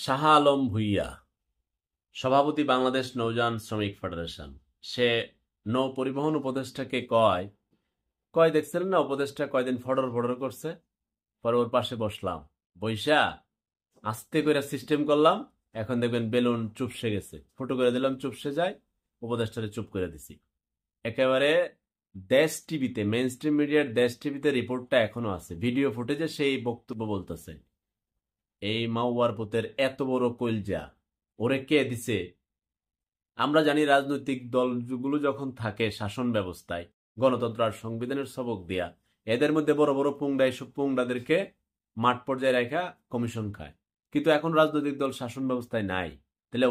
শাহ আলম ভূঁইয়া, সভাপতি বাংলাদেশ নৌযান শ্রমিক ফেডারেশন। সে নৌ পরিবহন উপদেষ্টাকে কয় কয় দেখছিলেন না, উপদেষ্টা কয়দিন ফডর ফডর করছে। পরে ওর পাশে বসলাম, বৈশা আস্তে করে সিস্টেম করলাম। এখন দেখবেন বেলুন চুপসে গেছে, ফুটো করে দিলাম, চুপসে যায়। উপদেষ্টারে চুপ করে দিছি একেবারে। দেশ টিভিতে, মেইন স্ট্রিম মিডিয়ার দেশ টিভিতে রিপোর্টটা এখনো আছে, ভিডিও ফুটেজে সেই বক্তব্য বলতেছে। এই মাওয়ার পুতের এত বড় কইলজা ওরে কে দিছে? আমরা জানি রাজনৈতিক দলগুলো যখন থাকে শাসন ব্যবস্থায়, গণতন্ত্র আর সংবিধানের সবক দিয়া, এদের মধ্যে বড় বড় পুংডা, এইসব পুংডাদেরকে মাঠ পর্যায়ে রেখা কমিশন খায়। কিন্তু এখন রাজনৈতিক দল শাসন ব্যবস্থায় নাই, তাহলে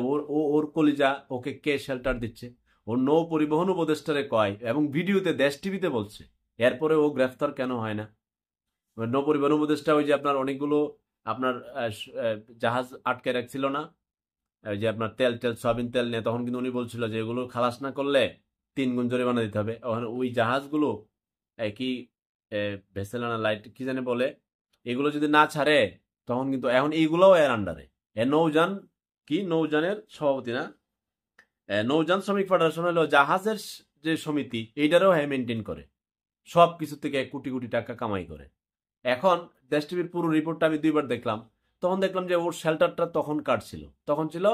ওর কলিজা ওকে কে শেল্টার দিচ্ছে? ও নৌ পরিবহন উপদেষ্টারে কয় এবং ভিডিওতে দেশ টিভিতে বলছে, এরপরে ও গ্রেফতার কেন হয় না? নৌ পরিবহন উপদেষ্টা ওই যে আপনার অনেকগুলো আপনার জাহাজ আটকে রাখছিল না, ওই যে আপনার তেল তেল সয়াবিন তেল নিয়ে, তখন কিন্তু উনি বলছিল যে এগুলো খালাস না করলে 3 গুণ জরিমানা দিতে হবে। ওই জাহাজগুলো কি ভেসেল না লাইট কি জানে বলে, এগুলো যদি না ছাড়ে তখন কিন্তু এখন এইগুলোও এর আন্ডারে। নৌযান কি, নৌযানের সভাপতি না, নৌযান শ্রমিক ফেডারেশন হলো জাহাজের যে সমিতি, এইটারও হ্যাঁ মেনটেন করে, সব কিছু থেকে কোটি কোটি টাকা কামাই করে। এখন দেশ টিভির পুরো রিপোর্টটা আমি 2বার দেখলাম। তখন দেখলাম যে ওর শেল্টারটা তখন কাটছিল, তখন ছিল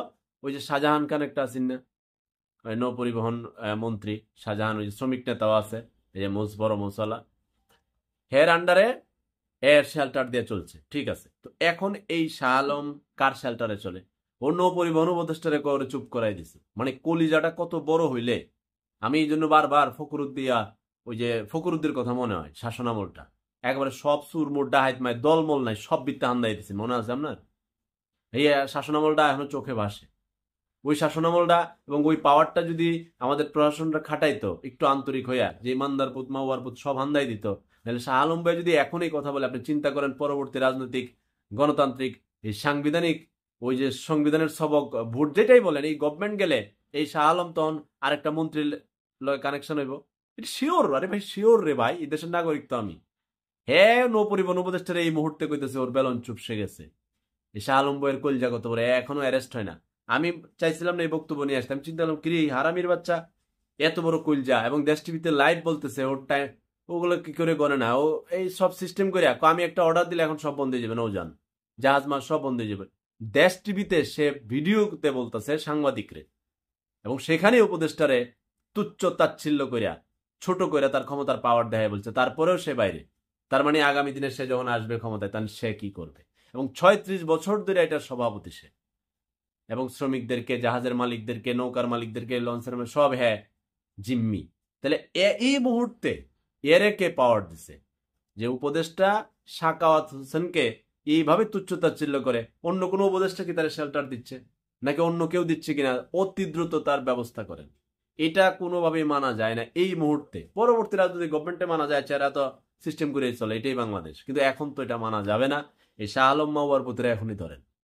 ওই যে শাহজাহান খান একটা আছেন না, ওই নৌ পরিবহন মন্ত্রী শাহজাহান, ওই যে শ্রমিক নেতাও আছে, এই যে বড় মৌসালা, হের আন্ডারে এর শেল্টার দিয়ে চলছে। ঠিক আছে, তো এখন এই শাহ আলম কার শেল্টারে চলে? ও নৌ পরিবহন উপদেষ্টারে করে চুপ করাই দিছে। মানে কলিজাটা কত বড় হইলে! আমি এই জন্য বারবার ফখরুদ্দিয়া, ওই যে ফখরুদ্দির কথা মনে হয়, শাসন আমলটা একবারে সব সুর মোর ডাহাইত মায় দলমল নাই, সব বিদ্যা হান্দাই দিছে, মনে আছে আপনার? এই শাসন আমলটা এখনো চোখে ভাসে। ওই শাসন আমলটা এবং ওই পাওয়ারটা যদি আমাদের প্রশাসনটা খাটাইতো একটু আন্তরিক হইয়া, যে ইমানদার পুত মাওয়ার পুত সব হান্দাই দিত, তাহলে শাহ আলম ভাই যদি এখন এই কথা বলে, আপনি চিন্তা করেন পরবর্তী রাজনৈতিক, গণতান্ত্রিক, এই সাংবিধানিক, ওই যে সংবিধানের সবক, ভোট যেটাই বলেন, এই গভর্নমেন্ট গেলে এই শাহ আলম তখন আরেকটা মন্ত্রীর লয় কানেকশন হইব। এটা শিওর। আরে ভাই শিওর রে ভাই, এই দেশের নাগরিক তো আমি। হ্যাঁ, নৌ পরিবহন উপদেষ্টার এই মুহূর্তে কইতেছে ওর বেলন চুপসে গেছে। এই শাহ আলম বইয়ের কলজা কত বড়, এখনো অ্যারেস্ট হয় না। আমি চাইছিলাম না এই বক্তব্য নিয়ে আসতে, আমি চিন্তা করলাম কিরে হারামির বাচ্চা, এত বড় কলজা, এবং দেশ টিভিতে লাইভ বলতেছে ওর টাইম, ওগুলো কি করে গণে না? ও এই সব সিস্টেম করে আমি একটা অর্ডার দিলে এখন সব বন্ধ হয়ে যাবে, নৌযান জাহাজ মাছ সব বন্ধ হয়ে যাবে। দেশ টিভিতে সে ভিডিওতে বলতেছে সাংবাদিকরে, এবং সেখানে উপদেষ্টারে তুচ্ছ তাচ্ছিল্য করিয়া, ছোট করিয়া তার ক্ষমতার পাওয়ার দেখায় বলছে, তারপরেও সে বাইরে। তার মানে আগামী দিনে সে যখন আসবে ক্ষমতায়, তখন সে কি করবে? এবং 36 বছর ধরে এটার সভাপতি সে, এবং শ্রমিকদেরকে, জাহাজের মালিকদেরকে, নৌকার মালিকদেরকে, লঞ্চের সব হ্যাঁ জিম্মি। তাহলে এই মুহূর্তে এরে কে পাওয়ার দিছে? যে উপদেষ্টা সাকাওয়াত হোসেনকে এইভাবে তুচ্ছতাচ্ছিল্য করে, অন্য কোনো উপদেষ্টা কি তার শেল্টার দিচ্ছে নাকি অন্য কেউ দিচ্ছে কিনা অতি দ্রুত তার ব্যবস্থা করেন। এটা কোনোভাবেই মানা যায় না এই মুহূর্তে। পরবর্তী রাজনৈতিক গভর্নমেন্টে মানা যায়, এরা তো সিস্টেম করে চলে, এটাই বাংলাদেশ। কিন্তু এখন তো এটা মানা যাবে না। এই শাহ আলম মাওয়ার পুত্র এখনই ধরেন।